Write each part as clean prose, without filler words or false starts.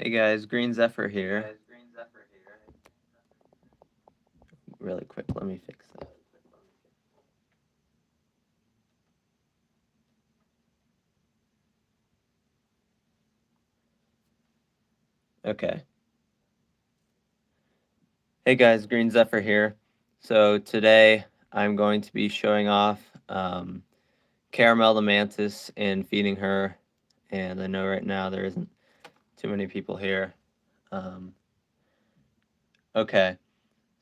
Hey guys, Green Zephyr here. Really quick, let me fix that. Okay. Hey guys, Green Zephyr here. So today I'm going to be showing off Caramel the Mantis and feeding her. And I know right now there isn't too many people here. Okay,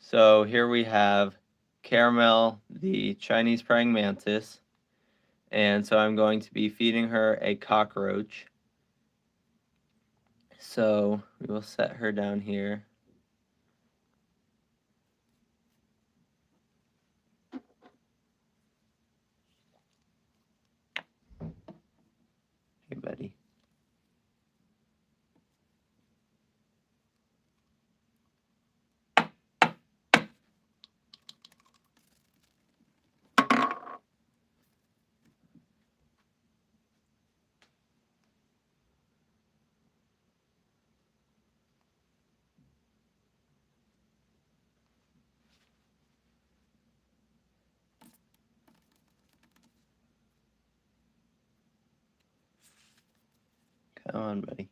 so here we have Caramel, the Chinese praying mantis. And so I'm going to be feeding her a cockroach. So we will set her down here. Hey buddy. Come on, buddy.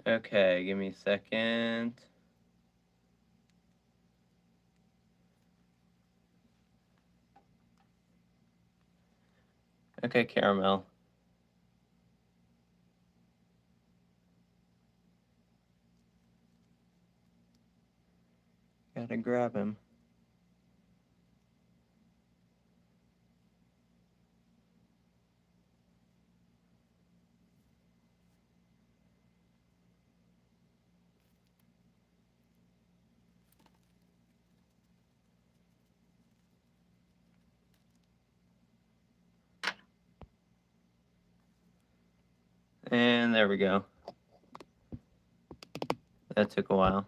Okay, give me a second. Okay, Caramel. Gotta grab him. And there we go. That took a while.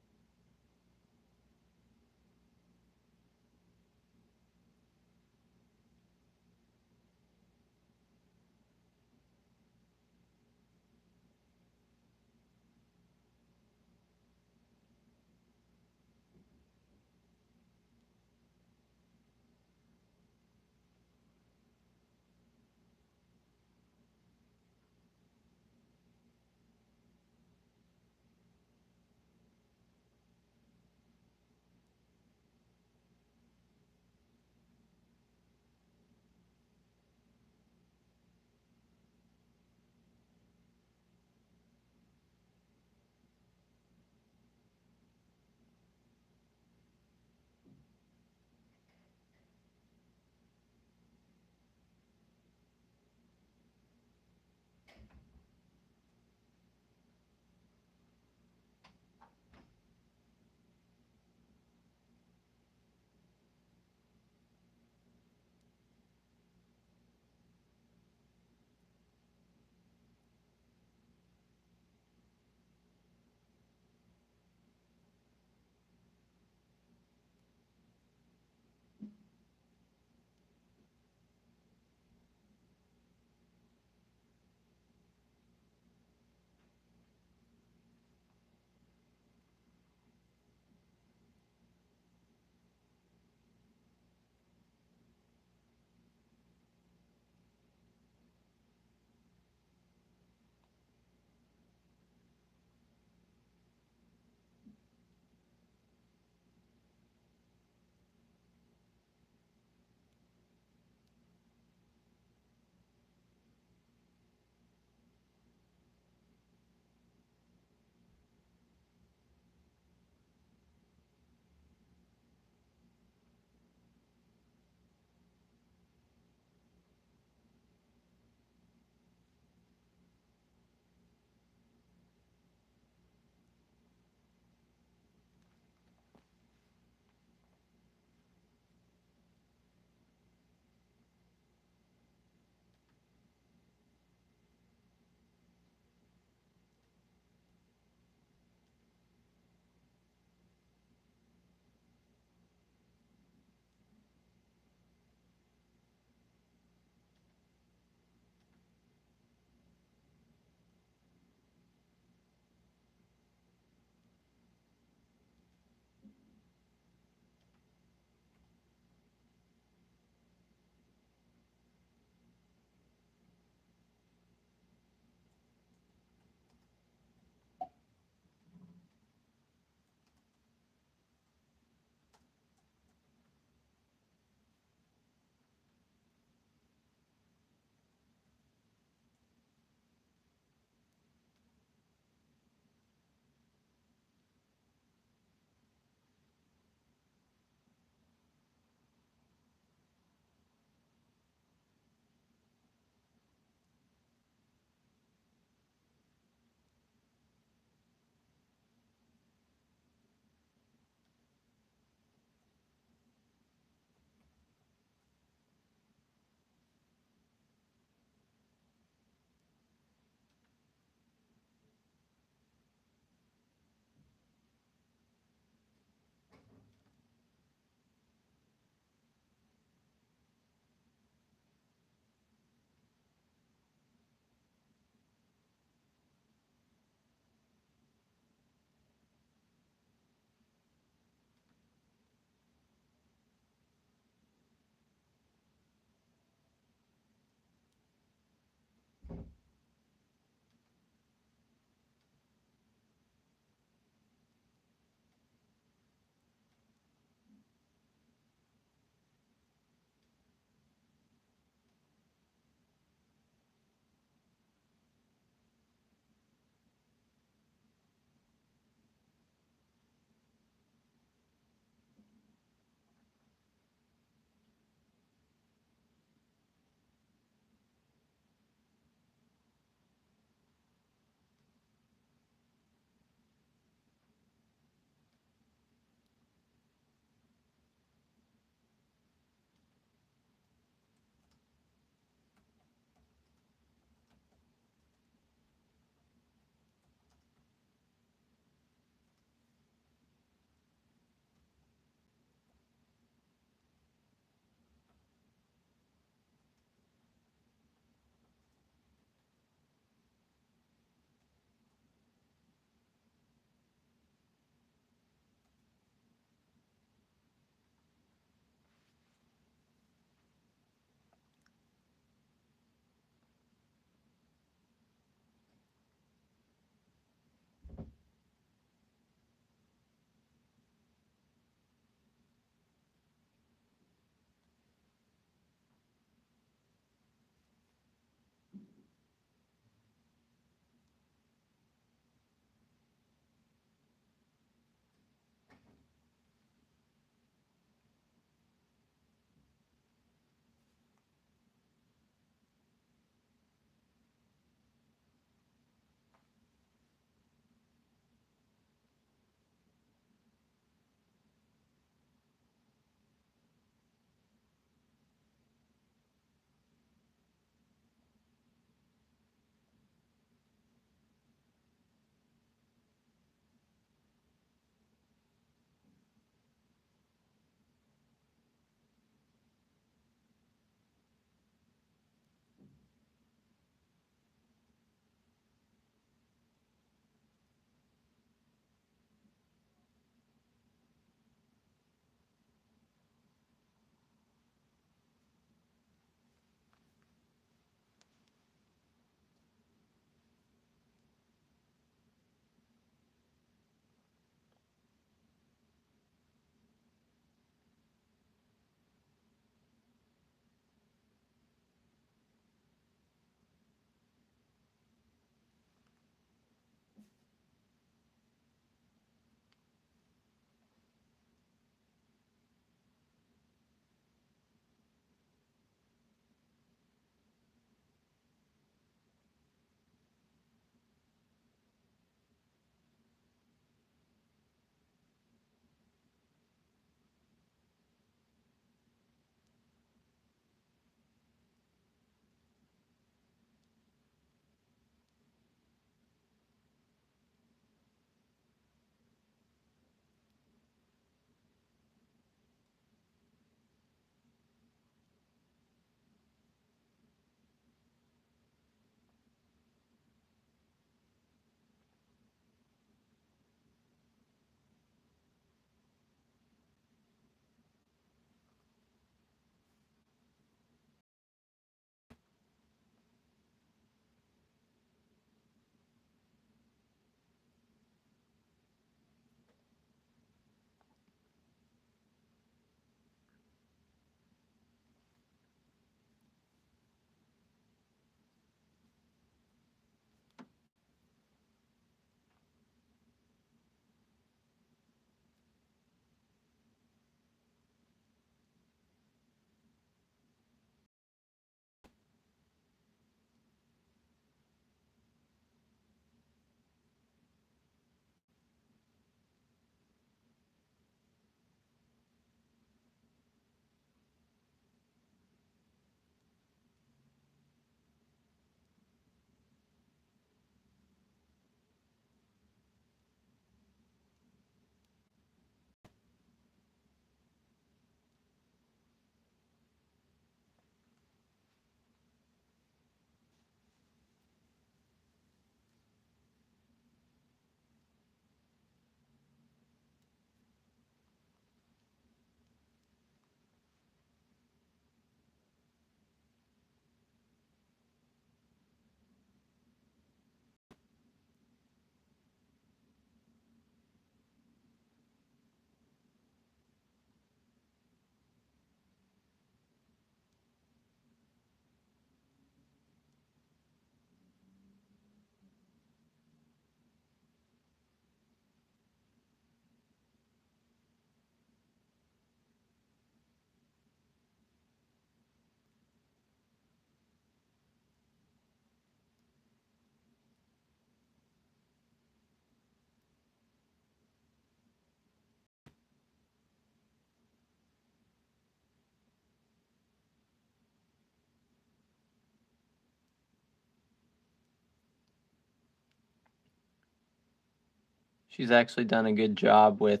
She's actually done a good job with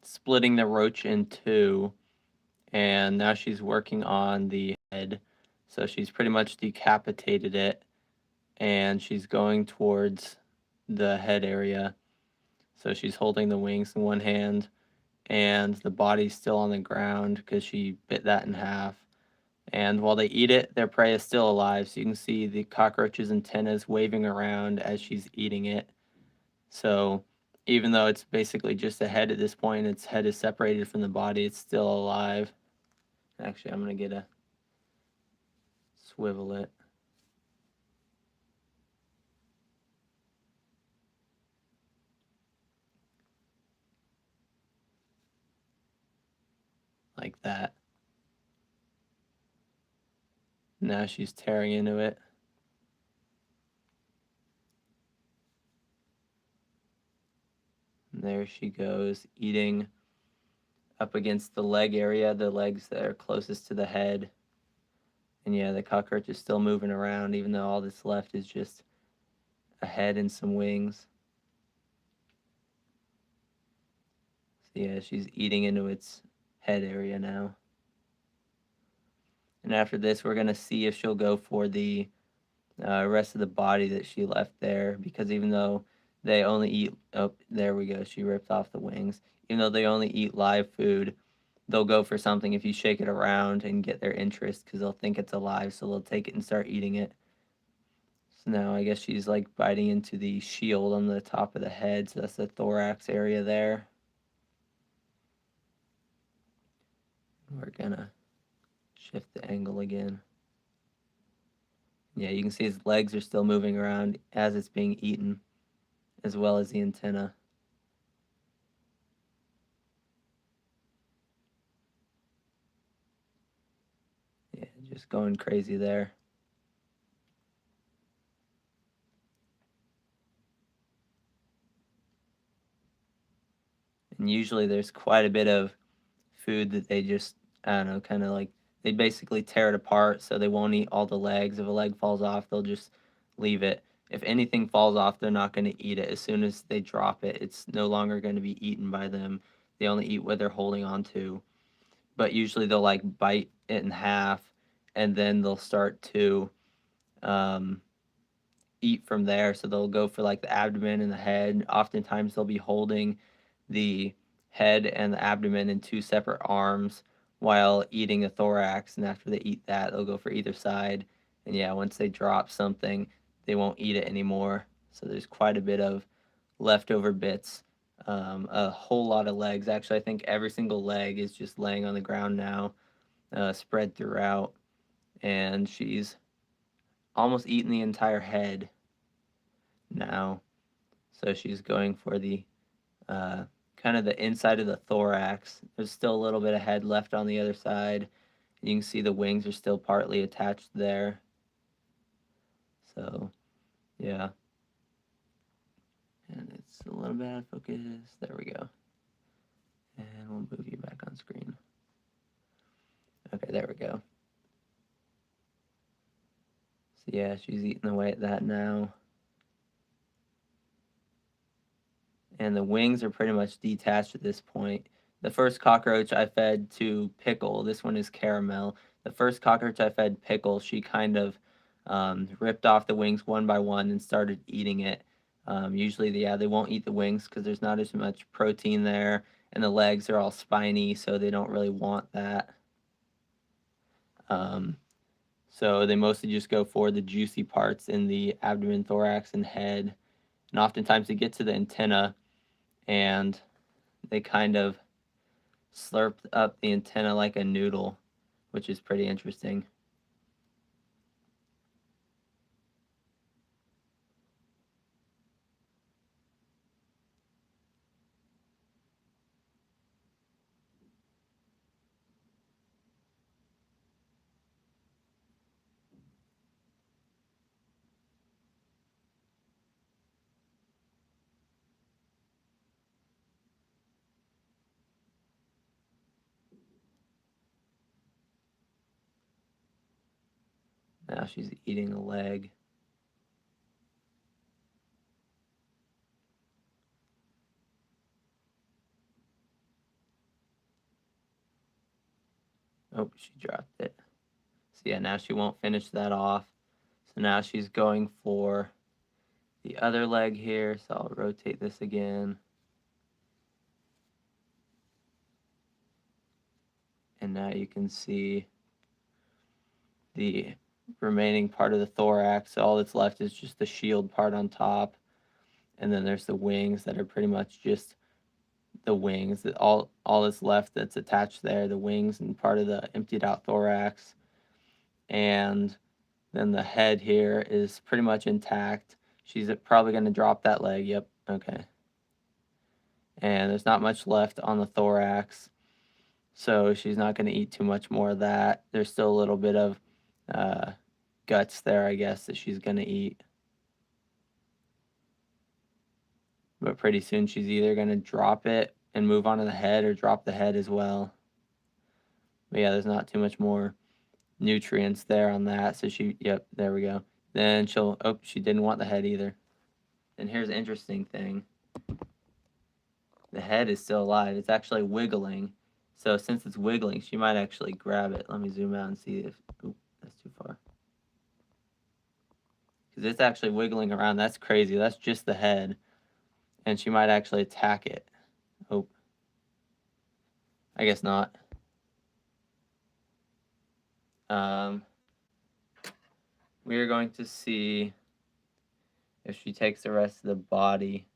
splitting the roach in two, and now she's working on the head. So she's pretty much decapitated it, and she's going towards the head area. So she's holding the wings in one hand, and the body's still on the ground because she bit that in half. And while they eat it, their prey is still alive. So you can see the cockroach's antennas waving around as she's eating it. So even though it's basically just a head at this point, its head is separated from the body, it's still alive. Actually, I'm going to get a swivel it. Like that. Now she's tearing into it. And there she goes, eating up against the leg area, the legs that are closest to the head. And yeah, the cockroach is still moving around, even though all that's left is just a head and some wings. So yeah, she's eating into its head area now. And after this, we're going to see if she'll go for the rest of the body that she left there, because even though they only eat, oh, there we go, she ripped off the wings. Even though they only eat live food, they'll go for something if you shake it around and get their interest, because they'll think it's alive, so they'll take it and start eating it. So now I guess she's like biting into the shield on the top of the head, so that's the thorax area there. We're gonna shift the angle again. Yeah, you can see his legs are still moving around as it's being eaten, as well as the antenna. Yeah, just going crazy there. And usually there's quite a bit of food that they just, I don't know, kind of like, they basically tear it apart so they won't eat all the legs. If a leg falls off, they'll just leave it. If anything falls off, they're not going to eat it. As soon as they drop it, it's no longer going to be eaten by them. They only eat what they're holding on to. But usually they'll like bite it in half, and then they'll start to um, eat from there. So they'll go for like the abdomen and the head. Oftentimes they'll be holding the head and the abdomen in two separate arms while eating the thorax. And after they eat that, they'll go for either side. And yeah, once they drop something, they won't eat it anymore. So there's quite a bit of leftover bits. A whole lot of legs. Actually, I think every single leg is just laying on the ground now, spread throughout. And she's almost eaten the entire head now. So she's going for the kind of the inside of the thorax. There's still a little bit of head left on the other side. You can see the wings are still partly attached there. So, yeah. And it's a little bit out of focus. There we go. And we'll move you back on screen. Okay, there we go. So yeah, she's eating away at that now. And the wings are pretty much detached at this point. The first cockroach I fed to Pickle, this one is Caramel. The first cockroach I fed Pickle, she kind of ripped off the wings one by one and started eating it. Usually, yeah, they won't eat the wings because there's not as much protein there, and the legs are all spiny, so they don't really want that. So they mostly just go for the juicy parts in the abdomen, thorax, and head. And oftentimes they get to the antenna and they kind of slurped up the antenna like a noodle, which is pretty interesting. Now she's eating a leg. Oh, she dropped it. So yeah, now she won't finish that off. So now she's going for the other leg here. So I'll rotate this again. And now you can see the remaining part of the thorax. So all that's left is just the shield part on top. And then there's the wings that are pretty much just the wings. All that's left that's attached there, the wings and part of the emptied out thorax. And then the head here is pretty much intact. She's probably going to drop that leg. Yep. Okay. And there's not much left on the thorax. So she's not going to eat too much more of that. There's still a little bit of guts there, I guess, that she's going to eat. But pretty soon she's either going to drop it and move on to the head or drop the head as well. But yeah, there's not too much more nutrients there on that. So yep, there we go. Then she didn't want the head either. And here's the interesting thing. The head is still alive. It's actually wiggling. So since it's wiggling, she might actually grab it. Let me zoom out and see if, oop, that's too far. Because it's actually wiggling around. That's crazy. That's just the head. And she might actually attack it. Oh, I guess not. We are going to see if she takes the rest of the body.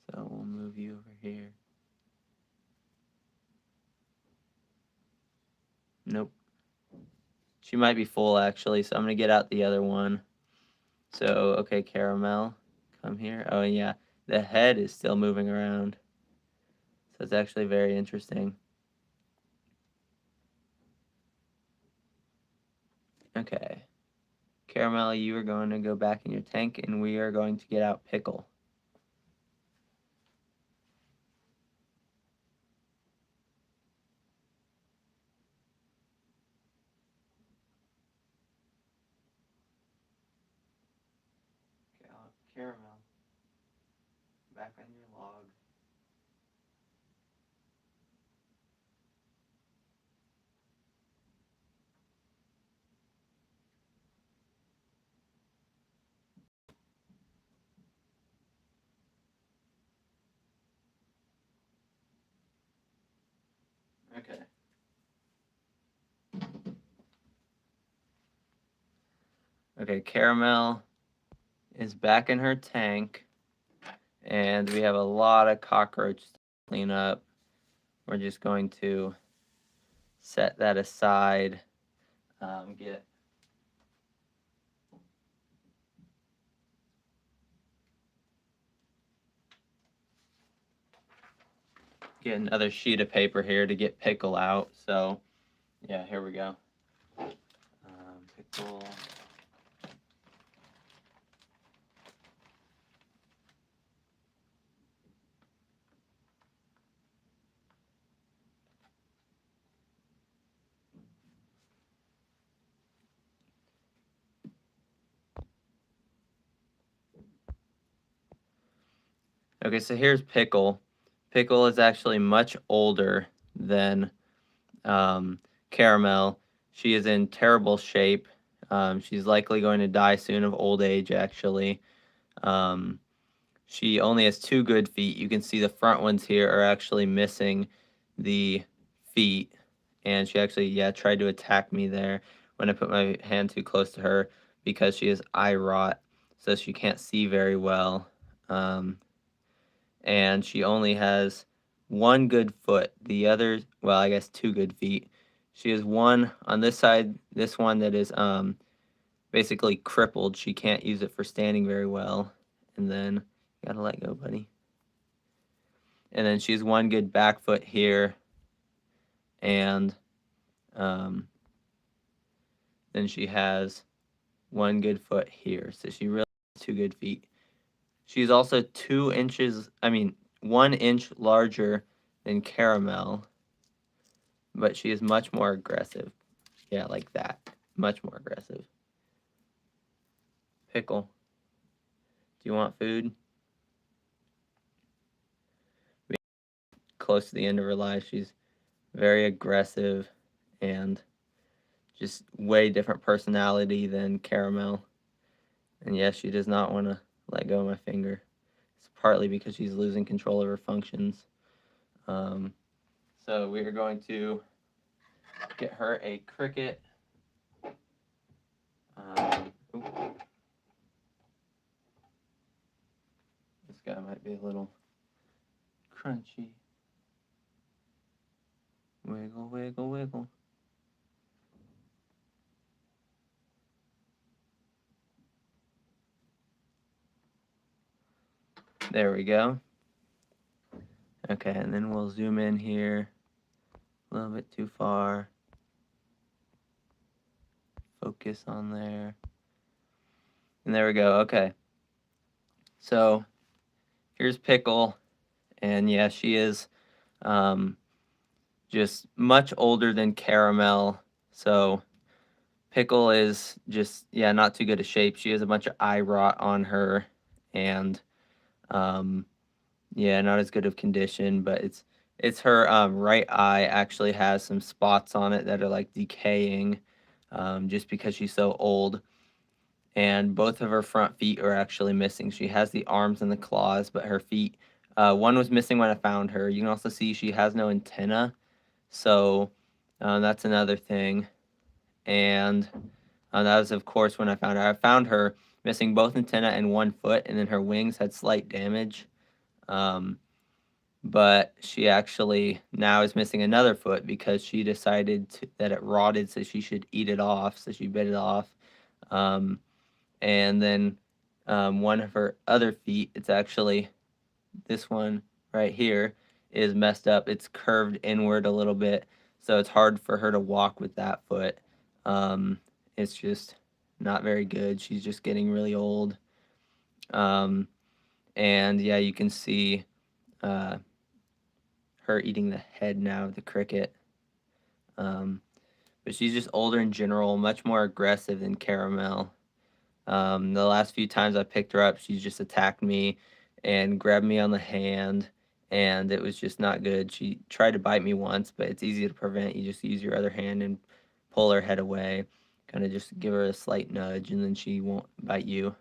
So we'll move you over here. Nope. She might be full actually, so I'm gonna get out the other one. So, okay, Caramel, come here. Oh yeah, the head is still moving around. So it's actually very interesting. Okay. Caramel, you are going to go back in your tank, and we are going to get out Pickle. Caramel, back on your log. Okay. Okay, Caramel is back in her tank, and we have a lot of cockroaches to clean up. We're just going to set that aside. Get another sheet of paper here to get Pickle out. So, yeah, here we go. Pickle. Okay, so here's Pickle. Pickle is actually much older than Caramel. She is in terrible shape. She's likely going to die soon of old age, actually. She only has 2 good feet. You can see the front ones here are actually missing the feet. And she actually, yeah, tried to attack me there when I put my hand too close to her because she has eye rot, so she can't see very well. And she only has 1 good foot. The other, well, I guess 2 good feet. She has one on this side, this one that is basically crippled. She can't use it for standing very well. And then, you gotta let go, buddy. And then she has 1 good back foot here. And then she has 1 good foot here. So she really has 2 good feet. She's also 1 inch larger than Caramel, but she is much more aggressive. Yeah, like that. Much more aggressive. Pickle, do you want food? Close to the end of her life, she's very aggressive, and just way different personality than Caramel. And yes, she does not want to let go of my finger. It's partly because she's losing control of her functions. So we are going to get her a cricket. This guy might be a little crunchy. Wiggle, wiggle, wiggle. There we go. Okay, and then we'll zoom in here a little bit too far. Focus on there. And there we go. Okay. So here's Pickle. And yeah, she is just much older than Caramel. So Pickle is just, yeah, not too good a shape. She has a bunch of eye rot on her. And yeah, not as good of condition, but it's her right eye actually has some spots on it that are like decaying just because she's so old. And both of her front feet are actually missing. She has the arms and the claws, but her feet, one was missing when I found her. You can also see she has no antenna, so that's another thing. And that was, of course, when I found her. I found her missing both antenna and one foot, and then her wings had slight damage. But she actually now is missing another foot because she decided that it rotted, so she should eat it off. So she bit it off. And then one of her other feet, it's actually this one right here, is messed up. It's curved inward a little bit, so it's hard for her to walk with that foot. It's just not very good. She's just getting really old. And yeah, you can see her eating the head now of the cricket. But she's just older in general, much more aggressive than Caramel. The last few times I picked her up, she's just attacked me and grabbed me on the hand, and it was just not good. She tried to bite me once, but it's easy to prevent. You just use your other hand and pull her head away, kind of just give her a slight nudge, and then she won't bite you.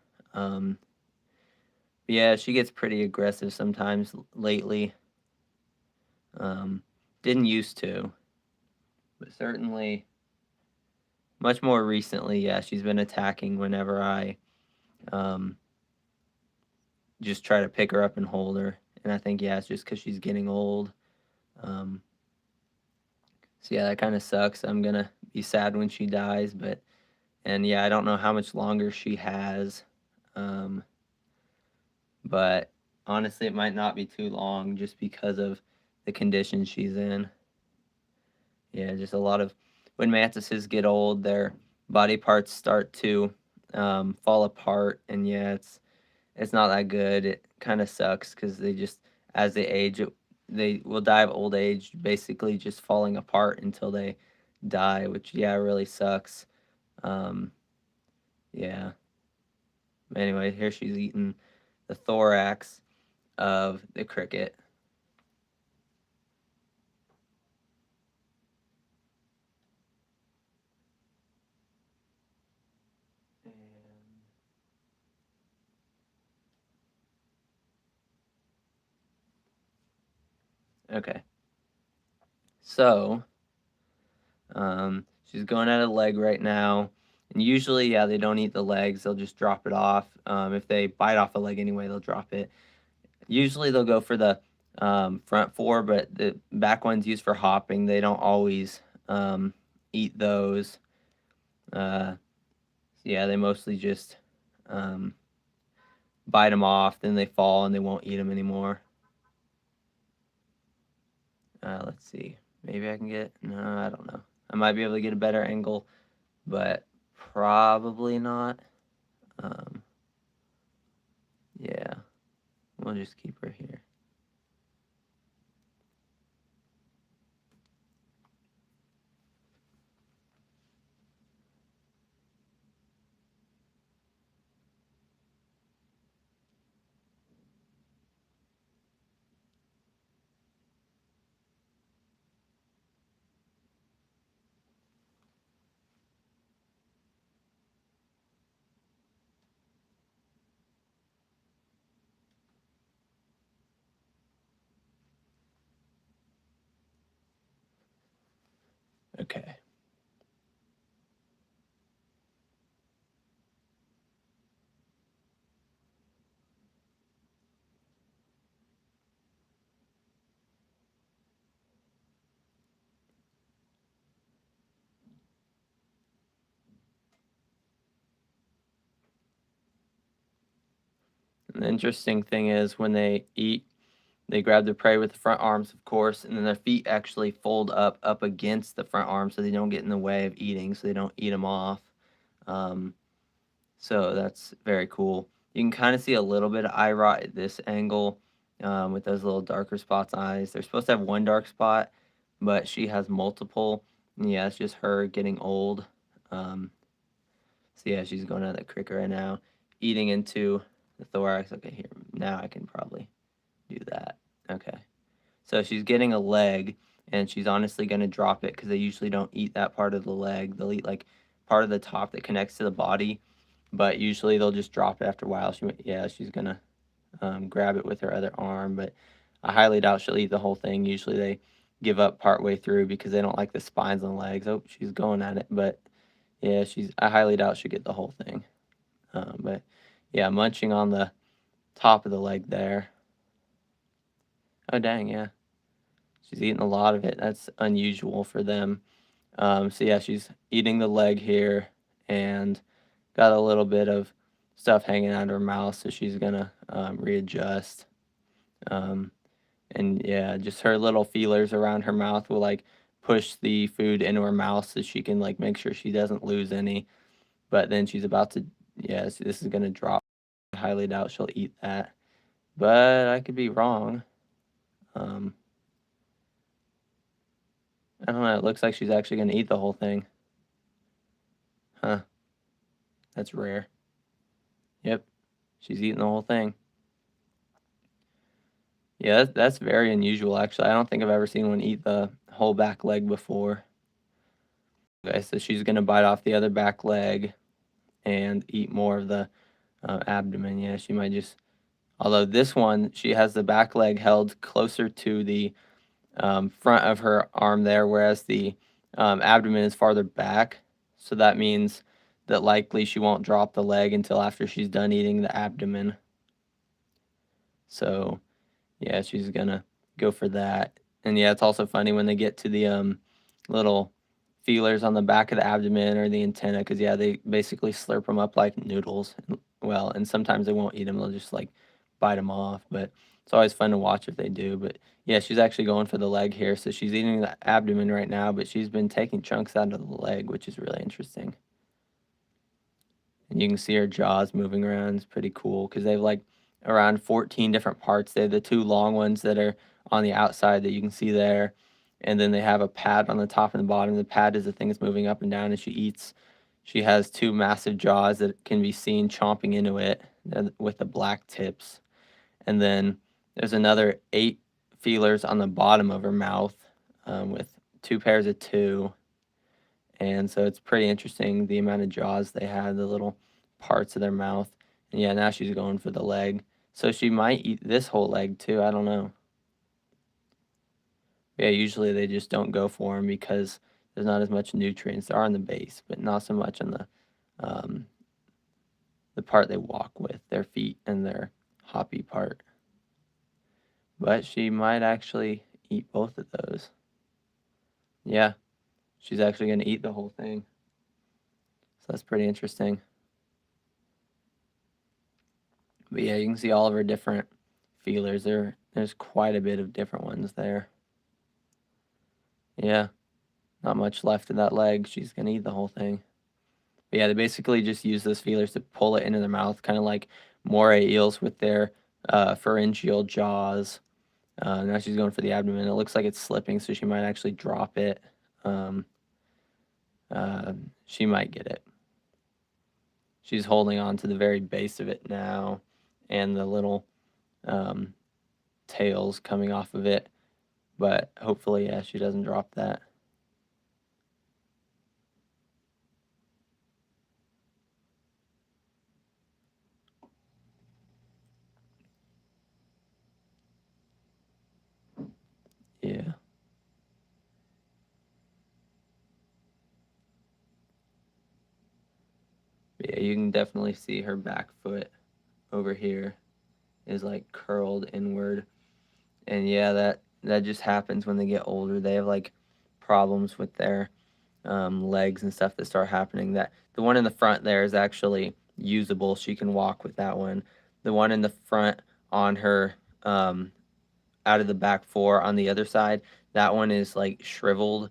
Yeah, she gets pretty aggressive sometimes lately. Didn't used to, but certainly much more recently, yeah, she's been attacking whenever I just try to pick her up and hold her. And I think, yeah, it's just because she's getting old. So yeah, that kind of sucks. I'm gonna be sad when she dies, and yeah, I don't know how much longer she has. But honestly, it might not be too long just because of the condition she's in. Yeah, just a lot of, when mantises get old, their body parts start to fall apart, and yeah, it's not that good. It kind of sucks because they just, as they age, they will die of old age, basically just falling apart until they die, which, yeah, really sucks. Yeah. Anyway, here she's eating the thorax of the cricket. Okay. So, she's going at a leg right now. And usually, yeah, they don't eat the legs. They'll just drop it off. If they bite off a leg anyway, they'll drop it. Usually, they'll go for the front four, but the back one's used for hopping. They don't always eat those. Yeah, they mostly just bite them off. Then they fall and they won't eat them anymore. Let's see. Maybe I can get... No, I don't know. I might be able to get a better angle, but probably not. Yeah, we'll just keep her here. Okay. And the interesting thing is when they eat, they grab the prey with the front arms, of course, and then their feet actually fold up against the front arms so they don't get in the way of eating, so they don't eat them off. Um, so that's very cool. You can kind of see a little bit of eye rot at this angle with those little darker spots on eyes. They're supposed to have one dark spot, but she has multiple. And yeah, it's just her getting old. Um, so yeah, she's going at the cricket right now, eating into the thorax. Okay, here, now I can probably do that. Okay. So she's getting a leg, and she's honestly going to drop it because they usually don't eat that part of the leg. They'll eat like part of the top that connects to the body, but usually they'll just drop it after a while. She's going to grab it with her other arm, but I highly doubt she'll eat the whole thing. Usually they give up partway through because they don't like the spines on the legs. Oh, she's going at it, but yeah, I highly doubt she'll get the whole thing. But yeah, munching on the top of the leg there. Oh, dang, yeah. She's eating a lot of it. That's unusual for them. So yeah, she's eating the leg here and got a little bit of stuff hanging out of her mouth, so she's gonna readjust. Um, and yeah, just her little feelers around her mouth will like push the food into her mouth so she can like make sure she doesn't lose any. But then she's about to, yeah, so this is gonna drop. I highly doubt she'll eat that, but I could be wrong. Um, I don't know. It looks like she's actually gonna eat the whole thing. Huh? That's rare. Yep, she's eating the whole thing. Yeah, that's very unusual, actually. I don't think I've ever seen one eat the whole back leg before. Okay, so she's gonna bite off the other back leg and eat more of the abdomen. Yeah, she might just. Although this one, she has the back leg held closer to the front of her arm there, whereas the abdomen is farther back. So that means that likely she won't drop the leg until after she's done eating the abdomen. So yeah, she's gonna go for that. And yeah, it's also funny when they get to the little feelers on the back of the abdomen or the antenna, because yeah, they basically slurp them up like noodles. Well, and sometimes they won't eat them; they'll just like bite them off. But it's always fun to watch if they do. But yeah, she's actually going for the leg here, so she's eating the abdomen right now, but she's been taking chunks out of the leg, which is really interesting. And you can see her jaws moving around. It's pretty cool because they have like around 14 different parts. They have the two long ones that are on the outside that you can see there. And then they have a pad on the top and the bottom. The pad is the thing that's moving up and down as she eats. She has two massive jaws that can be seen chomping into it with the black tips. And then there's another 8 feelers on the bottom of her mouth with 2 pairs of 2. And so it's pretty interesting the amount of jaws they have, the little parts of their mouth. And yeah, now she's going for the leg. So she might eat this whole leg too. I don't know. Yeah, usually they just don't go for them because there's not as much nutrients. There are on the base, but not so much on um, the part they walk with, their feet and their hoppy part. But she might actually eat both of those. Yeah, she's actually going to eat the whole thing. So that's pretty interesting. But yeah, you can see all of her different feelers. There's quite a bit of different ones there. Yeah, not much left of that leg. She's gonna eat the whole thing. But yeah, they basically just use those feelers to pull it into their mouth, kind of like moray eels with their pharyngeal jaws. Now she's going for the abdomen. It looks like it's slipping, so she might actually drop it. Um, she might get it. She's holding on to the very base of it now, and the little um, tails coming off of it. But hopefully, yeah, she doesn't drop that. Yeah. But yeah, you can definitely see her back foot over here is like curled inward. And yeah, that just happens when they get older. They have like problems with their legs and stuff that start happening. That the one in the front there is actually usable. She can walk with that one. The one in the front on her out of the back four on the other side, that one is like shriveled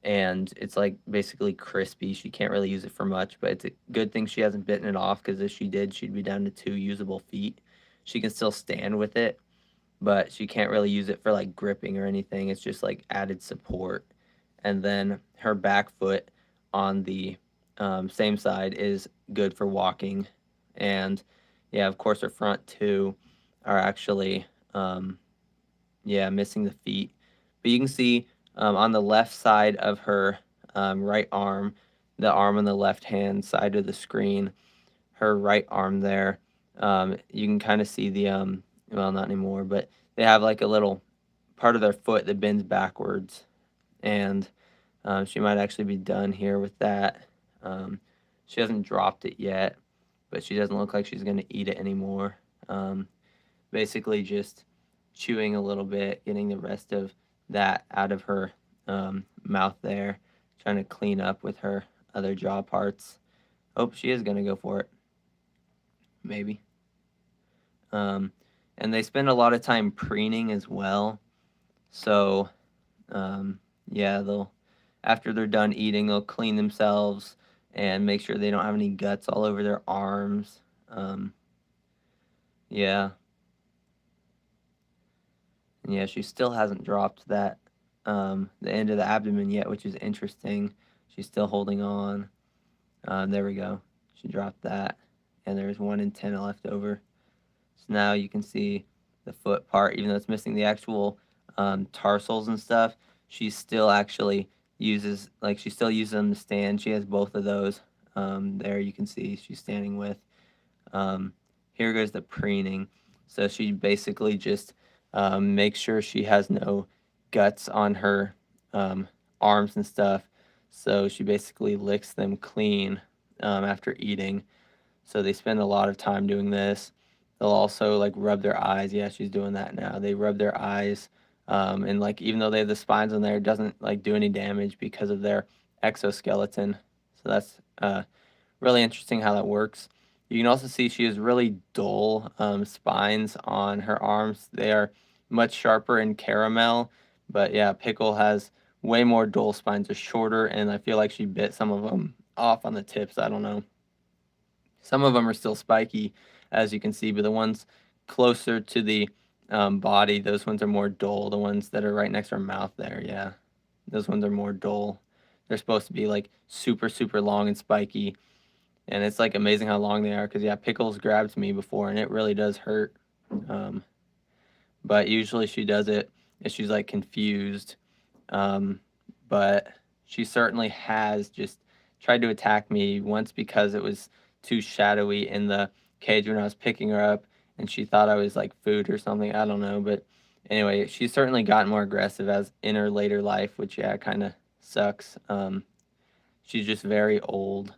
and it's like basically crispy. She can't really use it for much, but it's a good thing she hasn't bitten it off because if she did, she'd be down to 2 usable feet. She can still stand with it, but she can't really use it for like gripping or anything. It's just like added support. And then her back foot on the same side is good for walking. And yeah, of course, her front two are actually yeah, missing the feet. But you can see on the left side of her right arm, the arm on the left hand side of the screen, her right arm there, you can kind of see the, well, not anymore, but they have like a little part of their foot that bends backwards. And she might actually be done here with that. She hasn't dropped it yet, but she doesn't look like she's going to eat it anymore. Basically just chewing a little bit, getting the rest of that out of her mouth there, trying to clean up with her other jaw parts. Oh, she is going to go for it. Maybe. And they spend a lot of time preening as well. So, yeah, they'll, after they're done eating, they'll clean themselves and make sure they don't have any guts all over their arms. Yeah. And yeah, she still hasn't dropped that the end of the abdomen yet, which is interesting. She's still holding on. There we go. She dropped that, and there's one antenna left over. So now you can see the foot part, even though it's missing the actual tarsals and stuff. She still actually uses she still uses them to stand. She has both of those. There you can see she's standing with. Um, Here goes the preening. So she basically just makes sure she has no guts on her arms and stuff. So she basically licks them clean after eating. So they spend a lot of time doing this. They'll also like rub their eyes. Yeah, she's doing that now. They rub their eyes. And like even though they have the spines on there, it doesn't like do any damage because of their exoskeleton. So that's really interesting how that works. You can also see she has really dull spines on her arms. They are much sharper in caramel, but yeah, Pickle has way more dull spines. They're shorter, and I feel like she bit some of them off on the tips. I don't know. Some of them are still spiky, as you can see, but the ones closer to the body, those ones are more dull. The ones that are right next to her mouth there, yeah, those ones are more dull. They're supposed to be like super, super long and spiky, and it's like amazing how long they are because yeah, Pickles grabbed me before and it really does hurt. Um, but usually she does it if she's like confused. Um, but she certainly has just tried to attack me once because it was too shadowy in the cage when I was picking her up and she thought I was like food or something. I don't know. But anyway, she's certainly gotten more aggressive as in her later life, which yeah, kind of sucks. She's just very old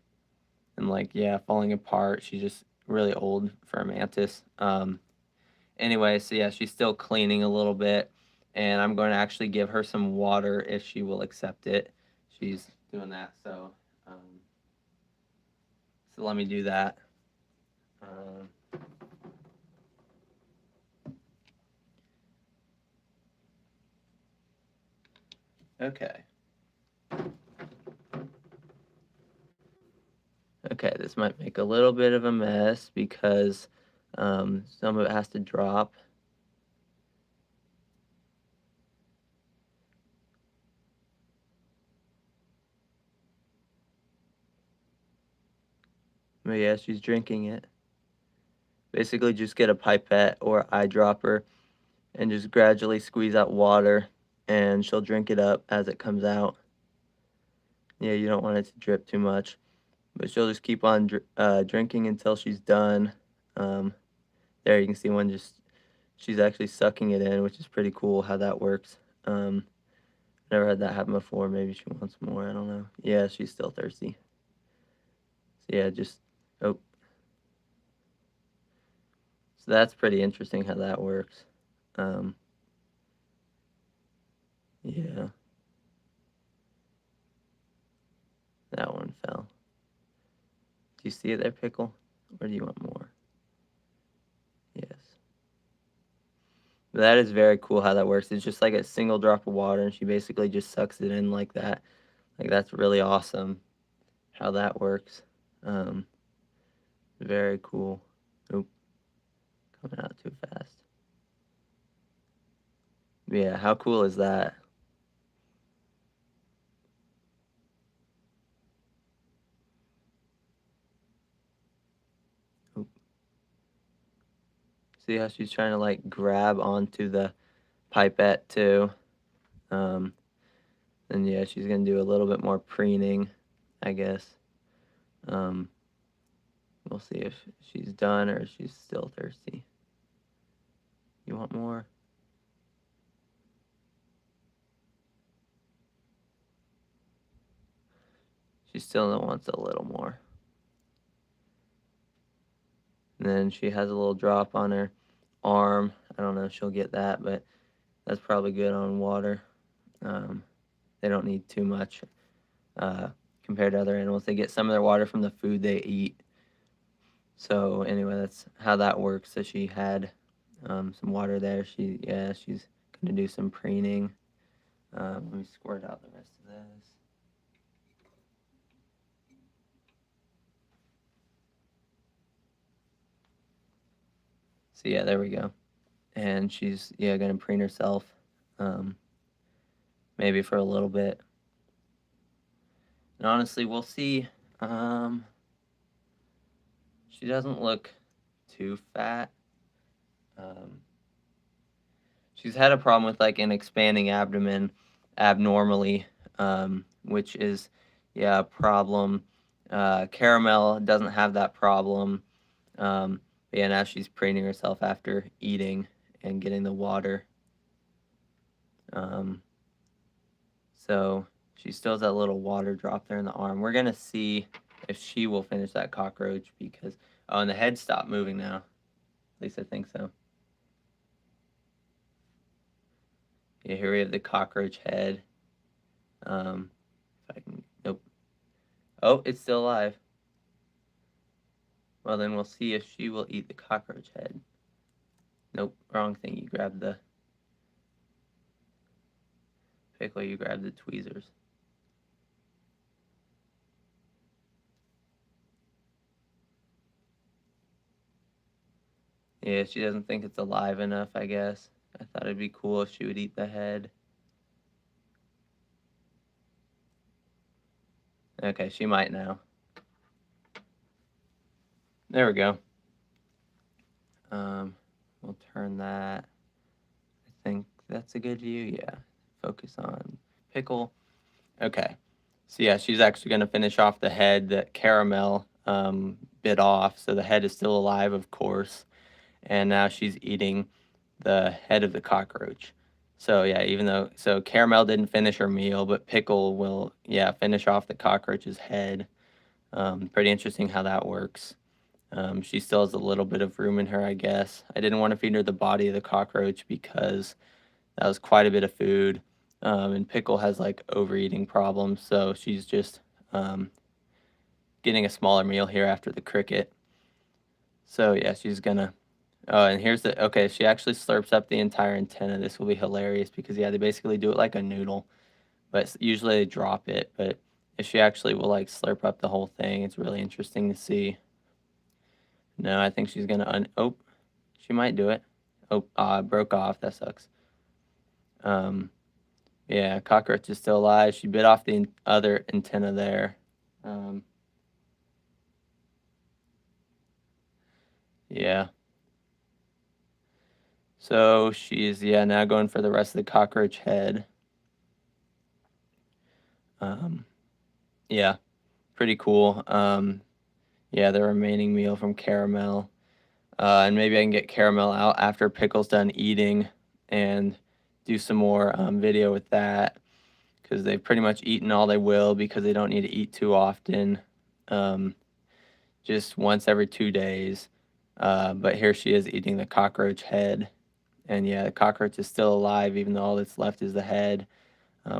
and like yeah, falling apart. She's just really old for a mantis. Anyway, so yeah, she's still cleaning a little bit, and I'm going to actually give her some water if she will accept it. She's doing that, so let me do that. Um, okay. Okay, this might make a little bit of a mess because some of it has to drop. But yeah, she's drinking it. Basically, just get a pipette or eyedropper and just gradually squeeze out water, and she'll drink it up as it comes out. Yeah, you don't want it to drip too much, but she'll just keep on drinking until she's done. Um, there you can see one just, she's actually sucking it in, which is pretty cool how that works. Never had that happen before. Maybe she wants more. I don't know. Yeah, she's still thirsty. So yeah, just Oh, so that's pretty interesting how that works. Yeah, that one fell. Do you see it there, Pickle? Or do you want more? Yes. But that is very cool how that works. It's just like a single drop of water, and she basically just sucks it in like that. Like, that's really awesome how that works. Um, Very cool. Oop, coming out too fast. Yeah, how cool is that? Oop. See how she's trying to like grab onto the pipette too. Um, and yeah, she's gonna do a little bit more preening, I guess. Um, we'll see if she's done or if she's still thirsty. You want more? She still wants a little more. And then she has a little drop on her arm. I don't know if she'll get that, but that's probably good on water. They don't need too much uh, compared to other animals. They get some of their water from the food they eat. So anyway, that's how that works. So she had some water there. She's gonna do some preening. Let me squirt out the rest of this. So yeah, there we go. And she's gonna preen herself, maybe for a little bit. And honestly, we'll see. She doesn't look too fat. She's had a problem with like an expanding abdomen abnormally, which is a problem. Caramel doesn't have that problem. But yeah, now she's preening herself after eating and getting the water. So she still has that little water drop there in the arm. We're gonna see if she will finish that cockroach because and the head stopped moving now. At least I think so. Yeah, here we have the cockroach head. If I can, nope. Oh, it's still alive. Well, then we'll see if she will eat the cockroach head. Nope, wrong thing. You grab the pickle. You grab the tweezers. Yeah, she doesn't think it's alive enough, I guess. I thought it'd be cool if she would eat the head. Okay, she might now. There we go. We'll turn that. I think that's a good view. Yeah. Focus on pickle. Okay. So yeah, she's actually going to finish off the head that Caramel bit off. So the head is still alive, of course. And now she's eating the head of the cockroach. So yeah, so Caramel didn't finish her meal, but Pickle will finish off the cockroach's head. Pretty interesting how that works. She still has a little bit of room in her, I guess. I didn't want to feed her the body of the cockroach because that was quite a bit of food. And Pickle has like overeating problems, so she's just getting a smaller meal here after the cricket. So yeah, she's gonna. Oh, and here's the. Okay, she actually slurps up the entire antenna. This will be hilarious because they basically do it like a noodle, but usually they drop it. But if she actually will like slurp up the whole thing, it's really interesting to see. No, I think she's gonna oh, she might do it. Oh, broke off. That sucks. Yeah, cockroach is still alive. She bit off the other antenna there. Yeah. So she's now going for the rest of the cockroach head. Yeah, pretty cool. Yeah, the remaining meal from Caramel. And maybe I can get Caramel out after Pickle's done eating and do some more video with that because they've pretty much eaten all they will because they don't need to eat too often. just once every 2 days. But here she is eating the cockroach head. And yeah, the cockroach is still alive, even though all that's left is the head,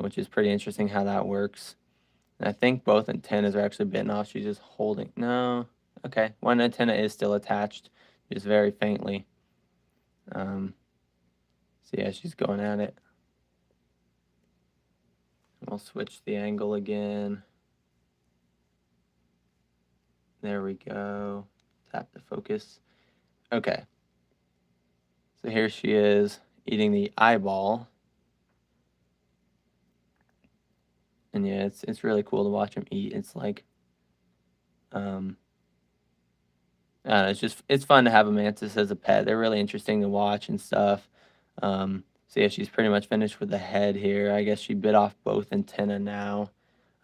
which is pretty interesting how that works. And I think both antennas are actually bitten off. She's just holding. No. Okay. One antenna is still attached, just very faintly. So yeah, she's going at it. We'll switch the angle again. There we go. Tap the focus. Okay. So here she is eating the eyeball. And yeah, it's really cool to watch him eat. It's like, it's fun to have a mantis as a pet. They're really interesting to watch and stuff. So yeah, she's pretty much finished with the head here. I guess she bit off both antenna now.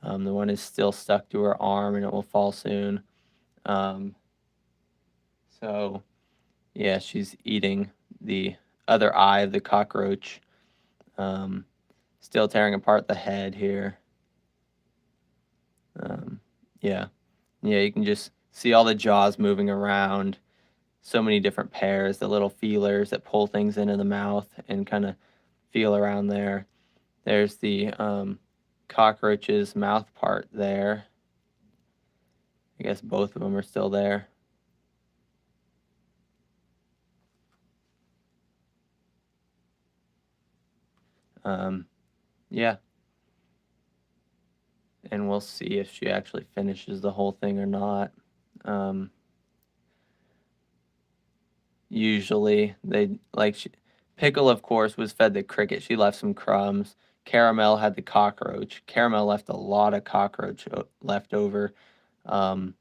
The one is still stuck to her arm and it will fall soon. So yeah, she's eating the other eye of the cockroach. Still tearing apart the head here. Yeah. Yeah, you can just see all the jaws moving around. So many different pairs, the little feelers that pull things into the mouth and kind of feel around there. There's the cockroach's mouth part there. I guess both of them are still there. Yeah. And we'll see if she actually finishes the whole thing or not. Usually they Pickle, of course, was fed the cricket. She left some crumbs. Caramel had the cockroach. Caramel left a lot of cockroach left over. So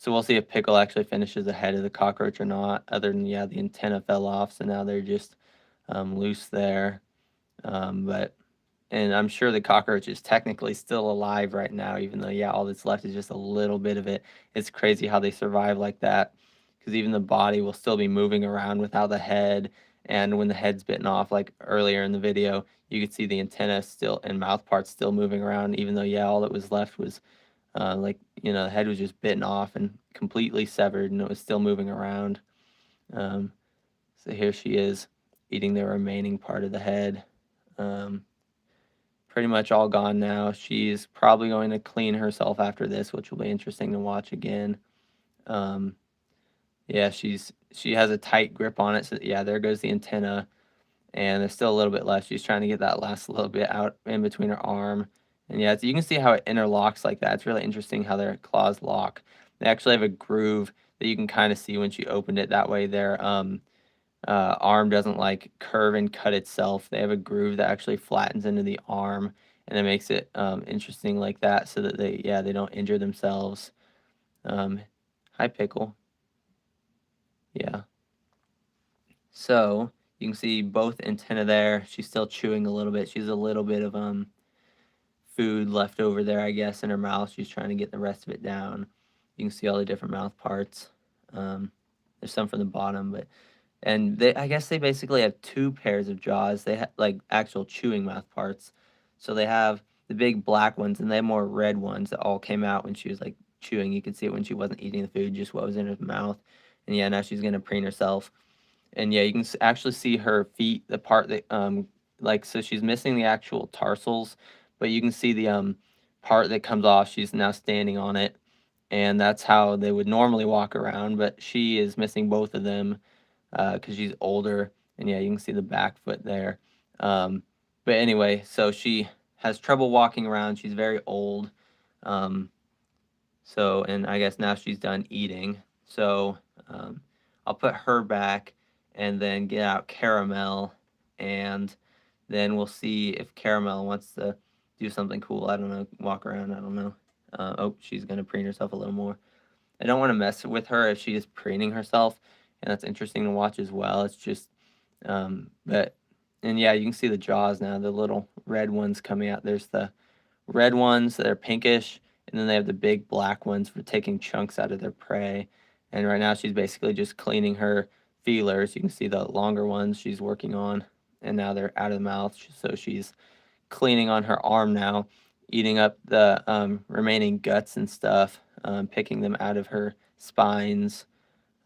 we'll see if Pickle actually finishes ahead of the cockroach or not. Other than, yeah, the antenna fell off, so now they're just loose there. And I'm sure the cockroach is technically still alive right now, even though, yeah, all that's left is just a little bit of it. It's crazy how they survive like that, because even the body will still be moving around without the head. And when the head's bitten off, like earlier in the video, you could see the antenna still and mouth parts still moving around, even though, yeah, all that was left was the head was just bitten off and completely severed, and it was still moving around. So here she is eating the remaining part of the head. Pretty much all gone now. She's probably going to clean herself after this, which will be interesting to watch again. Yeah, she has a tight grip on it. So yeah, there goes the antenna, and there's still a little bit left. She's trying to get that last little bit out in between her arm. And yeah, you can see how it interlocks like that. It's really interesting how their claws lock. They actually have a groove that you can kind of see when she opened it. That way their arm doesn't like curve and cut itself. They have a groove that actually flattens into the arm, and it makes it interesting like that, so that they don't injure themselves. Hi, Pickle. Yeah. So you can see both antenna there. She's still chewing a little bit. She's a little bit of food left over there, I guess, in her mouth. She's trying to get the rest of it down. You can see all the different mouth parts. There's some from the bottom, and I guess they basically have two pairs of jaws. They have like actual chewing mouth parts. So they have the big black ones, and they have more red ones that all came out when she was like chewing. You could see it when she wasn't eating the food, just what was in her mouth. And yeah, now she's gonna preen herself. And yeah, you can actually see her feet, the part that so she's missing the actual tarsals, but you can see the part that comes off. She's now standing on it, and that's how they would normally walk around, but she is missing both of them because she's older. And yeah, you can see the back foot there. But anyway, so she has trouble walking around. She's very old. And I guess now she's done eating. So I'll put her back and then get out Caramel, and then we'll see if Caramel wants to do something cool. I don't know, walk around, I don't know. Oh, she's going to preen herself a little more. I don't want to mess with her if she is preening herself, and that's interesting to watch as well. It's just, and yeah, you can see the jaws now, the little red ones coming out. There's the red ones that are pinkish, and then they have the big black ones for taking chunks out of their prey. And right now she's basically just cleaning her feelers. You can see the longer ones she's working on, and now they're out of the mouth. So she's cleaning on her arm now, eating up the remaining guts and stuff. picking them out of her spines.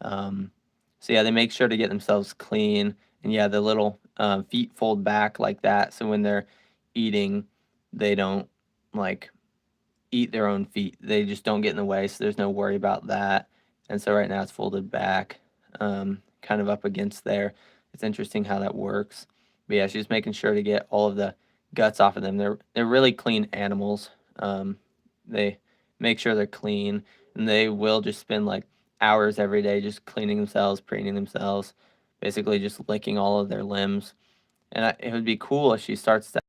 So yeah, they make sure to get themselves clean. And yeah, the little feet fold back like that. So when they're eating, they don't like eat their own feet. They just don't get in the way. So there's no worry about that. And so right now it's folded back, kind of up against there. It's interesting how that works. But yeah, she's making sure to get all of the guts off of them. They're really clean animals. They make sure they're clean, and they will just spend like hours every day just cleaning themselves, preening themselves, basically just licking all of their limbs. And it would be cool if she starts to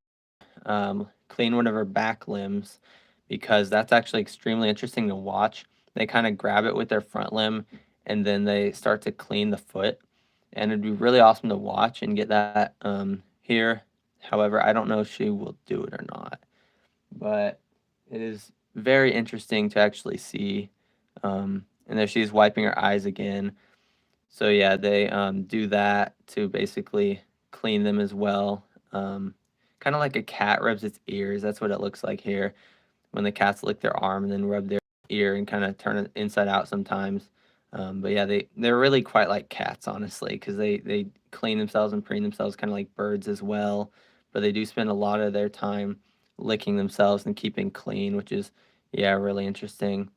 clean one of her back limbs, because that's actually extremely interesting to watch. They kind of grab it with their front limb and then they start to clean the foot. And it'd be really awesome to watch and get that here. However, I don't know if she will do it or not. But it is very interesting to actually see. And there she's wiping her eyes again. So yeah, they do that to basically clean them as well. Kind of like a cat rubs its ears. That's what it looks like here when the cats lick their arm and then rub their ear and kind of turn it inside out sometimes. But yeah, they're really quite like cats, honestly, because they clean themselves and preen themselves kind of like birds as well. But they do spend a lot of their time licking themselves and keeping clean, which is, yeah, really interesting.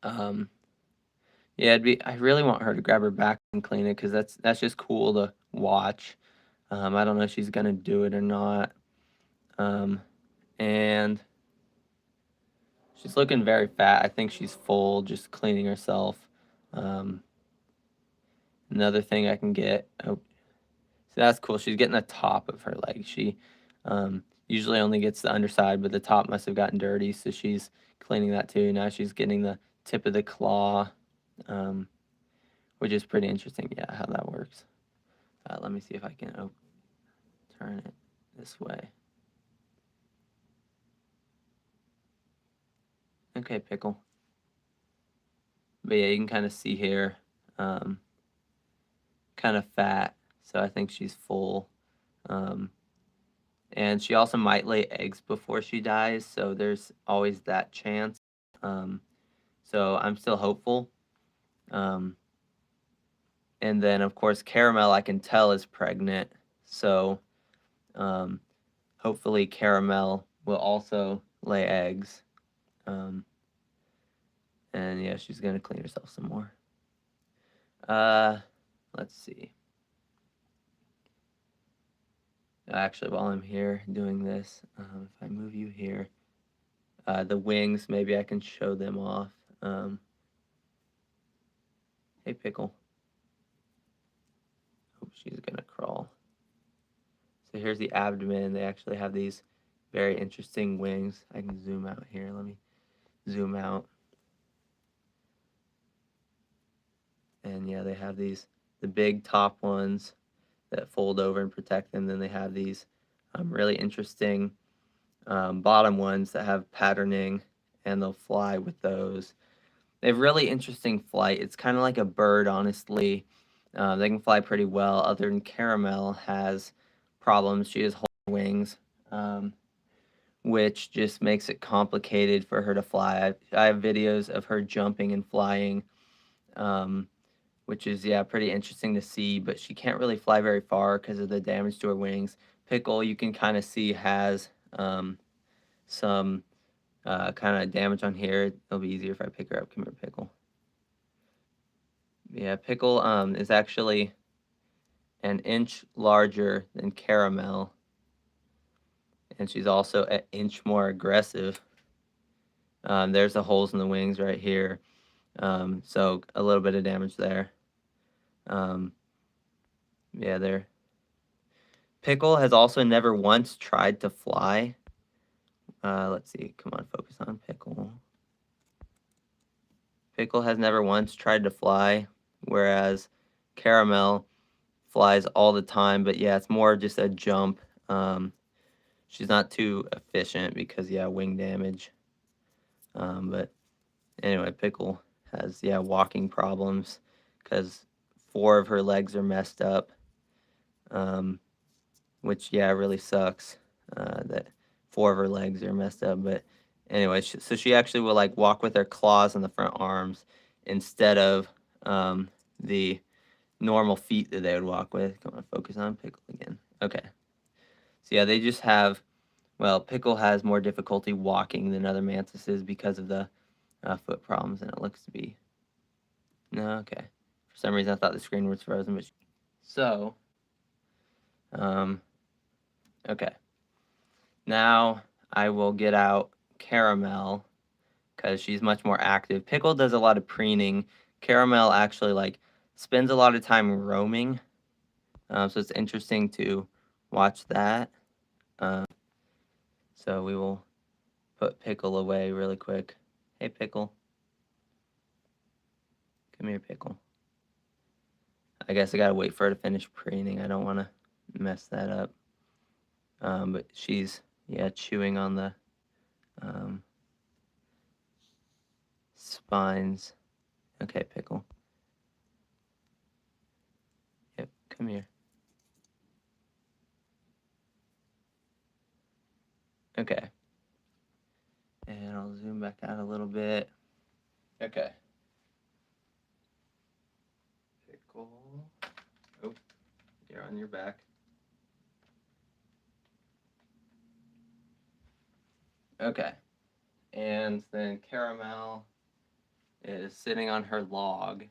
Um, yeah, I really want her to grab her back and clean it, because that's just cool to watch. I don't know if she's gonna do it or not. And she's looking very fat. I think she's full, just cleaning herself. Um, Another thing I can get. Oh, so that's cool. She's getting the top of her leg. She usually only gets the underside, but the top must have gotten dirty, so she's cleaning that too. Now she's getting the tip of the claw, um, which is pretty interesting. Yeah, how that works. Let me see if I can turn it this way. Okay, Pickle. But yeah, you can kind of see here, kind of fat, so I think she's full. And she also might lay eggs before she dies, so there's always that chance. Um, so I'm still hopeful. Um, and then, of course, Caramel, I can tell, is pregnant. So um, hopefully Caramel will also lay eggs. And yeah, she's going to clean herself some more. Let's see. Actually, while I'm here doing this, if I move you here, the wings, maybe I can show them off. Hey, Pickle. Oh, she's gonna crawl. So here's the abdomen. They actually have these very interesting wings. I can zoom out here. Let me zoom out. And yeah, they have the big top ones that fold over and protect them. Then they have these really interesting bottom ones that have patterning, and they'll fly with those. They have really interesting flight. It's kind of like a bird, honestly. They can fly pretty well. Other than Caramel has problems. She has whole wings, which just makes it complicated for her to fly. I have videos of her jumping and flying, which is, yeah, pretty interesting to see. But she can't really fly very far because of the damage to her wings. Pickle, you can kind of see, has some kind of damage on here. It'll be easier if I pick her up. Come here, Pickle. Yeah, Pickle is actually an inch larger than Caramel, and she's also an inch more aggressive. There's the holes in the wings right here, so a little bit of damage there. Yeah, there. Pickle has also never once tried to fly. Let's see. Come on, focus on Pickle. Pickle has never once tried to fly, whereas Caramel flies all the time. But yeah, it's more just a jump. She's not too efficient because, yeah, wing damage. But anyway, Pickle has, yeah, walking problems because 4 of her legs are messed up, which, yeah, really sucks that 4 of her legs are messed up. But anyway, so she actually will like walk with her claws on the front arms instead of the normal feet that they would walk with. Come on, focus on Pickle again. Okay. So yeah, they just have, well, Pickle has more difficulty walking than other mantises because of the foot problems, and it looks to be, no, okay. For some reason I thought the screen was frozen, but so, okay. Now I will get out Caramel because she's much more active. Pickle does a lot of preening. Caramel actually like spends a lot of time roaming. So it's interesting to watch that. So we will put Pickle away really quick. Hey, Pickle. Come here, Pickle. I guess I gotta wait for her to finish preening. I don't want to mess that up. But she's, yeah, chewing on the spines. Okay, Pickle. Yep, come here. Okay. And I'll zoom back out a little bit. Okay. Pickle. Oh, you're on your back. Okay. And then Caramel is sitting on her log.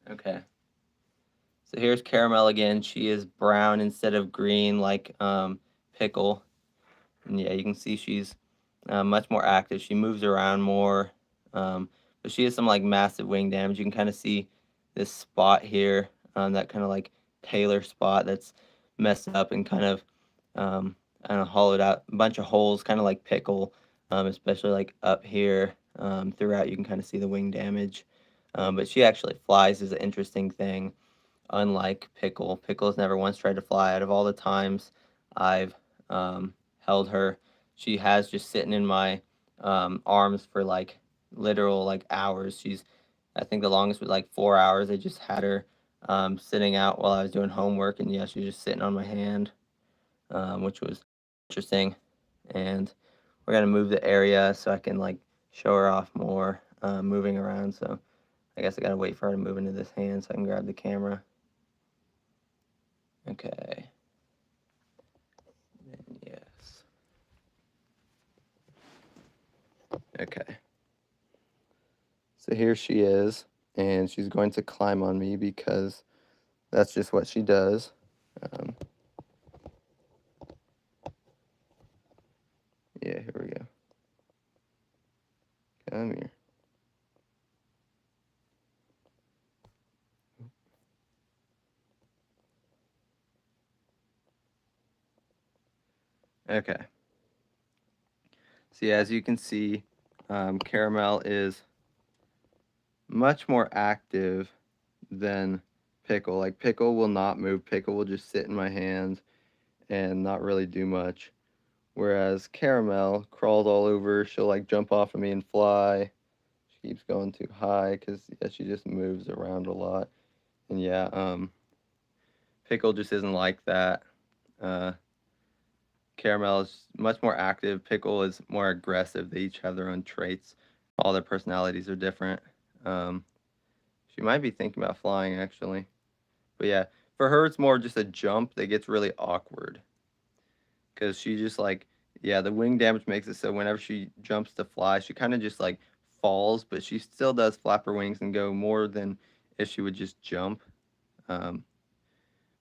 Okay. So here's Caramel again. She is brown instead of green like Pickle. And yeah, you can see she's much more active. She moves around more. But she has some like massive wing damage. You can kind of see this spot here, that kind of like tailor spot that's messed up and kind of, I don't know, hollowed out. A bunch of holes, kind of like Pickle, especially like up here. Throughout, you can kind of see the wing damage. But she actually flies is an interesting thing. Unlike Pickle, Pickle's never once tried to fly. Out of all the times I've held her, she has just sitting in my arms for like literal like hours. I think the longest was like 4 hours. I just had her sitting out while I was doing homework, and yeah, she was just sitting on my hand, which was interesting. And we're gonna move the area so I can like show her off more, moving around. So I guess I gotta wait for her to move into this hand so I can grab the camera. Okay. And yes. Okay. So here she is, and she's going to climb on me because that's just what she does. Yeah, here we go. Come here. Okay. See, as you can see, Caramel is much more active than Pickle. Like, Pickle will not move. Pickle will just sit in my hands and not really do much. Whereas Caramel crawls all over. She'll, like, jump off of me and fly. She keeps going too high because, yeah, she just moves around a lot. And, yeah, Pickle just isn't like that. Caramel is much more active. Pickle is more aggressive. They each have their own traits. All their personalities are different. She might be thinking about flying, actually. But yeah, for her, it's more just a jump that gets really awkward. Because she just like, yeah, the wing damage makes it so whenever she jumps to fly, she kind of just like falls, but she still does flap her wings and go more than if she would just jump.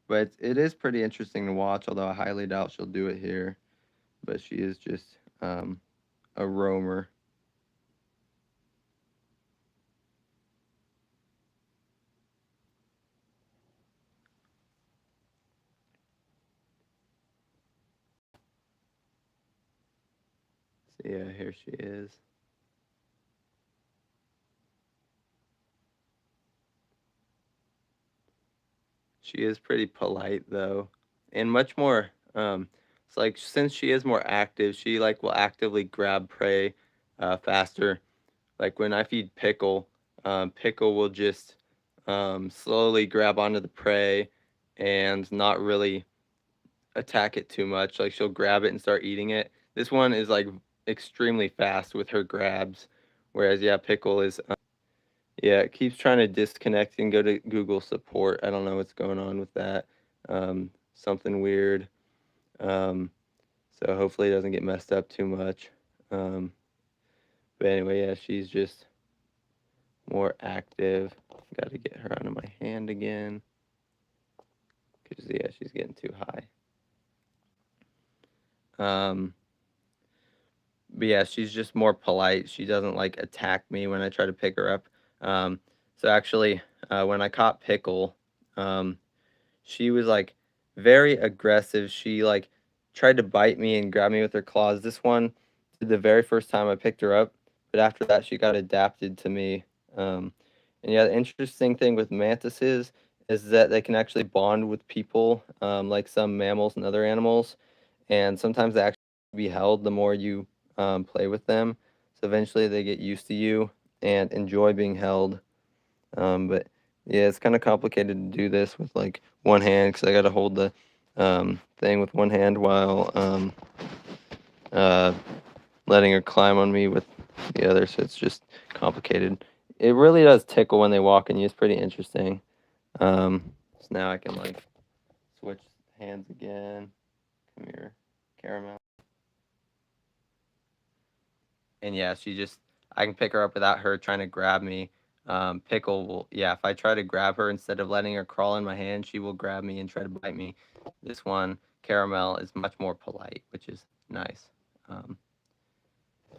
But it is pretty interesting to watch, although I highly doubt she'll do it here. But she is just a roamer. So yeah, here she is. She is pretty polite though, and much more So like since she is more active, she like will actively grab prey faster. Like when I feed Pickle, Pickle will just slowly grab onto the prey and not really attack it too much. Like she'll grab it and start eating it. This one is like extremely fast with her grabs, whereas yeah, Pickle is yeah, it keeps trying to disconnect and go to Google support. I don't know what's going on with that. Something weird. Um, so hopefully it doesn't get messed up too much. But anyway, yeah, she's just more active. Got to get her onto my hand again. Because, yeah, she's getting too high. But yeah, she's just more polite. She doesn't like attack me when I try to pick her up. So actually, when I caught Pickle, she was like very aggressive. She like tried to bite me and grab me with her claws. This one did the very first time I picked her up, but after that she got adapted to me. And yeah, the interesting thing with mantises is that they can actually bond with people, like some mammals and other animals, and sometimes they actually be held the more you play with them. So eventually they get used to you and enjoy being held. But yeah, it's kind of complicated to do this with like one hand because I got to hold the thing with one hand while uh, letting her climb on me with the other. So it's just complicated. It really does tickle when they walk on you. It's pretty interesting. So now I can like switch hands again. Come here, Caramel. And yeah, she just, I can pick her up without her trying to grab me. Pickle will, yeah, if I try to grab her instead of letting her crawl in my hand, she will grab me and try to bite me. This one, Caramel, is much more polite, which is nice.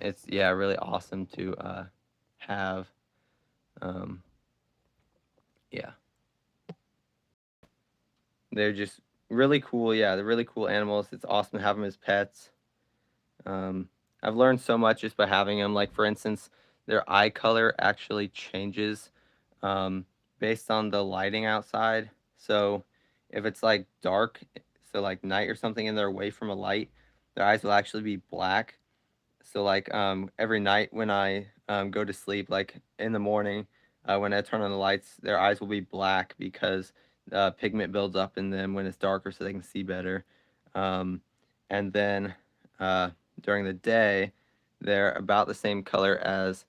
It's, yeah, really awesome to have. Um, yeah. They're just really cool. Yeah, they're really cool animals. It's awesome to have them as pets. I've learned so much just by having them. Like, for instance, their eye color actually changes based on the lighting outside. So if it's like dark, so like night or something, and they're away from a light, their eyes will actually be black. So like every night when I go to sleep, like in the morning, when I turn on the lights, their eyes will be black because pigment builds up in them when it's darker, so they can see better. And then uh, during the day, they're about the same color as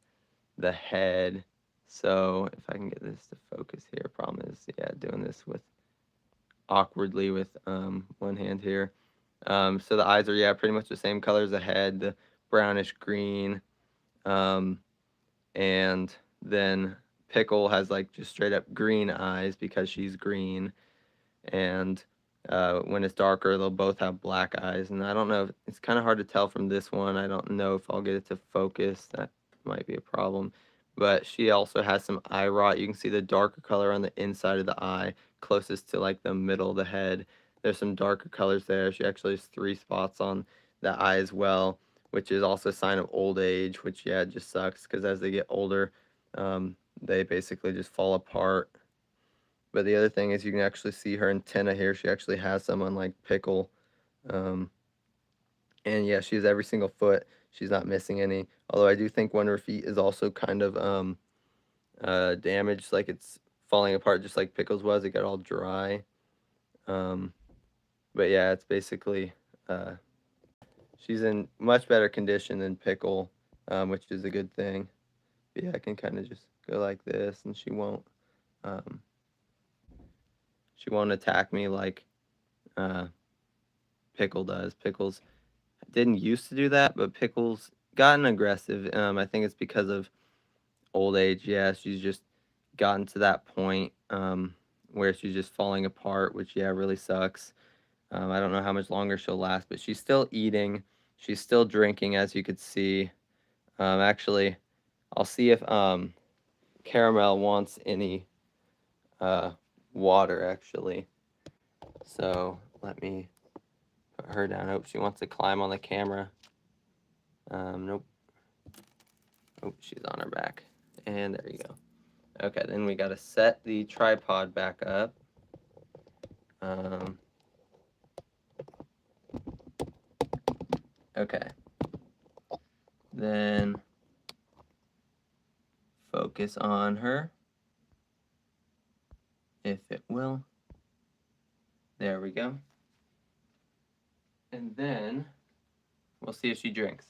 the head. So if I can get this to focus here, problem is, yeah, doing this with awkwardly with one hand here. So the eyes are, yeah, pretty much the same color as the head, the brownish green. And then Pickle has like just straight up green eyes because she's green. And when it's darker, they'll both have black eyes. And I don't know, it's kind of hard to tell from this one. I don't know if I'll get it to focus. That might be a problem. But she also has some eye rot. You can see the darker color on the inside of the eye, closest to like the middle of the head. There's some darker colors there. She actually has 3 spots on the eye as well, which is also a sign of old age, which, yeah, it just sucks because as they get older, they basically just fall apart. But the other thing is you can actually see her antenna here. She actually has some on like Pickle. Um, and yeah, she has every single foot. She's not missing any. Although I do think one of her feet is also kind of damaged, like it's falling apart just like Pickle's was. It got all dry. But yeah, it's basically she's in much better condition than Pickle, which is a good thing. But yeah, I can kind of just go like this, and um, she won't attack me like Pickle does. Pickles didn't used to do that, but Pickle's gotten aggressive. I think it's because of old age. Yeah, she's just gotten to that point where she's just falling apart, which, yeah, really sucks. I don't know how much longer she'll last, but she's still eating. She's still drinking, as you could see. Actually, I'll see if Caramel wants any water, actually. So let me put her down. Hope she wants to climb on the camera. Nope. Oh, she's on her back. And there you go. Okay, then we got to set the tripod back up. Okay. Then focus on her, if it will. There we go. And then we'll see if she drinks.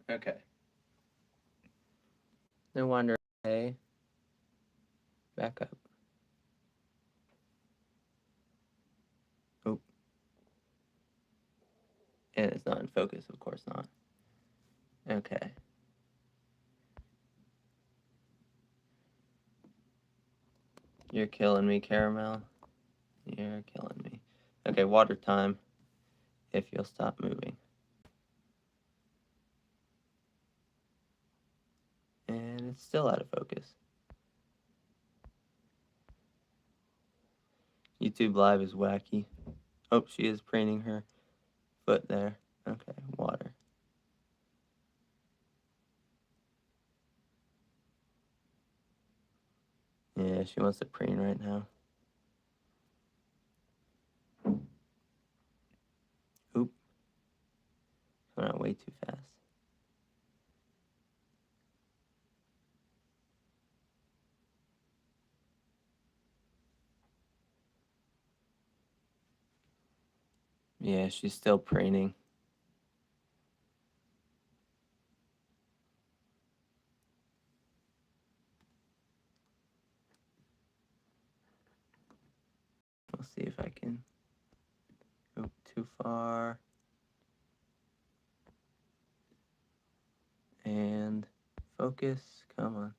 Okay. No wonder. Hey, back up. Oh, and it's not in focus, of course not. Okay. You're killing me, Caramel. You're killing me. Okay, water time. If you'll stop moving. And it's still out of focus. YouTube Live is wacky. Oh, she is preening her foot there. Okay, water. Yeah, she wants to preen right now. Oop. Coming out way too fast. Yeah, she's still preening. We'll see if I can. Oop, too far. And focus. Come on.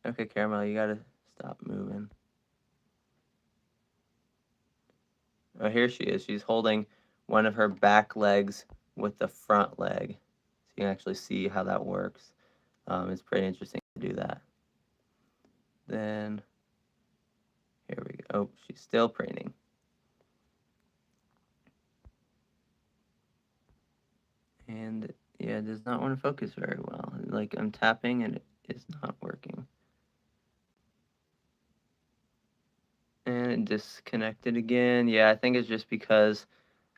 Okay, Caramel, you gotta stop moving. Oh, here she is. She's holding one of her back legs with the front leg. So you can actually see how that works. It's pretty interesting to do that. Then, here we go. Oh, she's still preening. And yeah, it does not want to focus very well. Like, I'm tapping and it is not working. And it disconnected again. Yeah, I think it's just because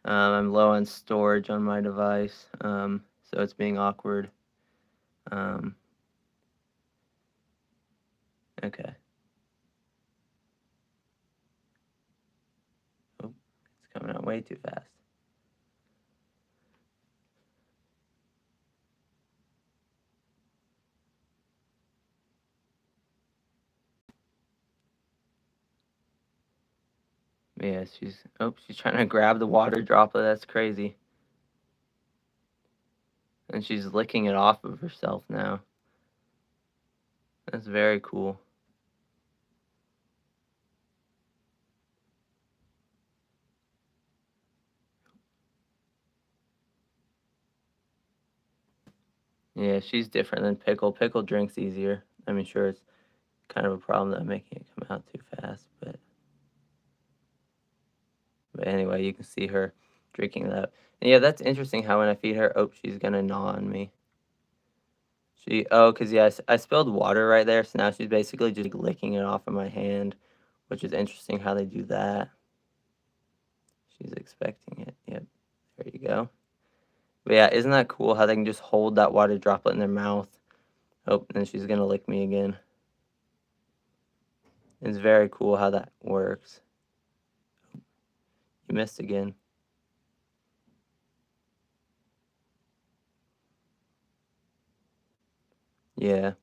I'm low on storage on my device. So it's being awkward. Okay. Oh, it's coming out way too fast. Yeah, she's trying to grab the water droplet. That's crazy. And she's licking it off of herself now. That's very cool. Yeah, she's different than Pickle. Pickle drinks easier. I mean, sure, it's kind of a problem that I'm making it come out too fast, but anyway, you can see her drinking that. And yeah, that's interesting how when I feed her, oh, she's gonna gnaw on me. Because yeah, I spilled water right there, so now she's basically just licking it off of my hand, which is interesting how they do that. She's expecting it. Yep, there you go. But yeah, isn't that cool how they can just hold that water droplet in their mouth? Oh, and then she's gonna lick me again. It's very cool how that works. You missed again. Yeah,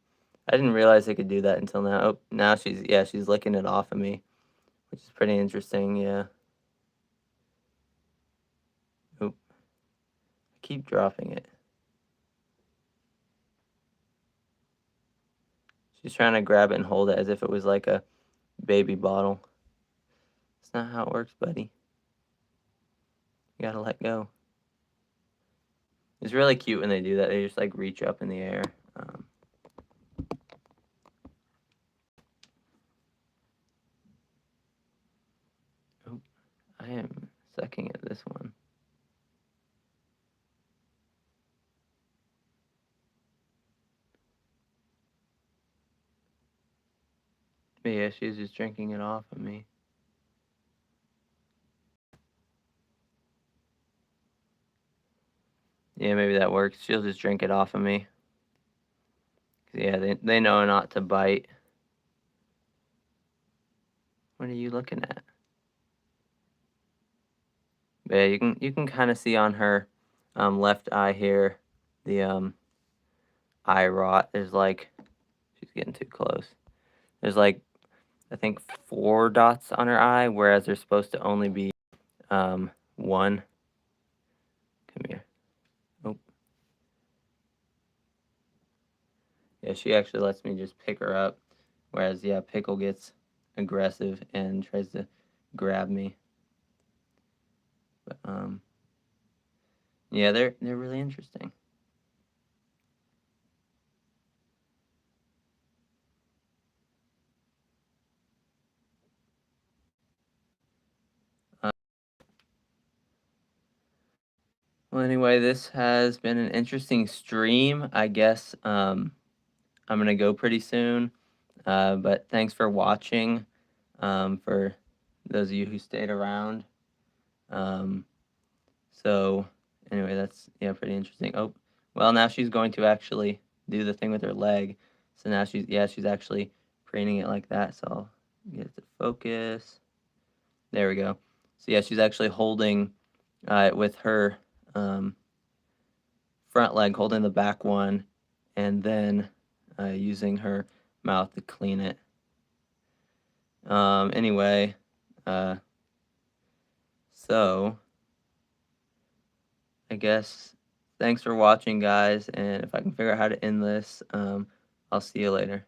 I didn't realize I could do that until now. Oh, now she's licking it off of me, which is pretty interesting. Yeah. Oop, I keep dropping it. She's trying to grab it and hold it as if it was like a baby bottle. That's not how it works, buddy. You gotta let go. It's really cute when they do that. They just like reach up in the air. Oh, I am sucking at this one. But yeah, she's just drinking it off of me. Yeah, maybe that works. She'll just drink it off of me. Yeah, they know not to bite. What are you looking at? But yeah, you can kind of see on her left eye here the eye rot. There's like, she's getting too close. There's like, I think 4 dots on her eye, whereas there's supposed to only be 1. Come here. Oh. Yeah, she actually lets me just pick her up, whereas yeah, Pickle gets aggressive and tries to grab me. But yeah, they're really interesting. Well, anyway, this has been an interesting stream. I guess I'm gonna go pretty soon. But thanks for watching. For those of you who stayed around. Um, so anyway, that's yeah, pretty interesting. Oh, well, now she's going to actually do the thing with her leg. So now she's actually preening it like that. So I'll get it to focus. There we go. So yeah, she's actually holding with her front leg, holding the back one, and then using her mouth to clean it. Anyway, so I guess thanks for watching, guys, and if I can figure out how to end this, I'll see you later.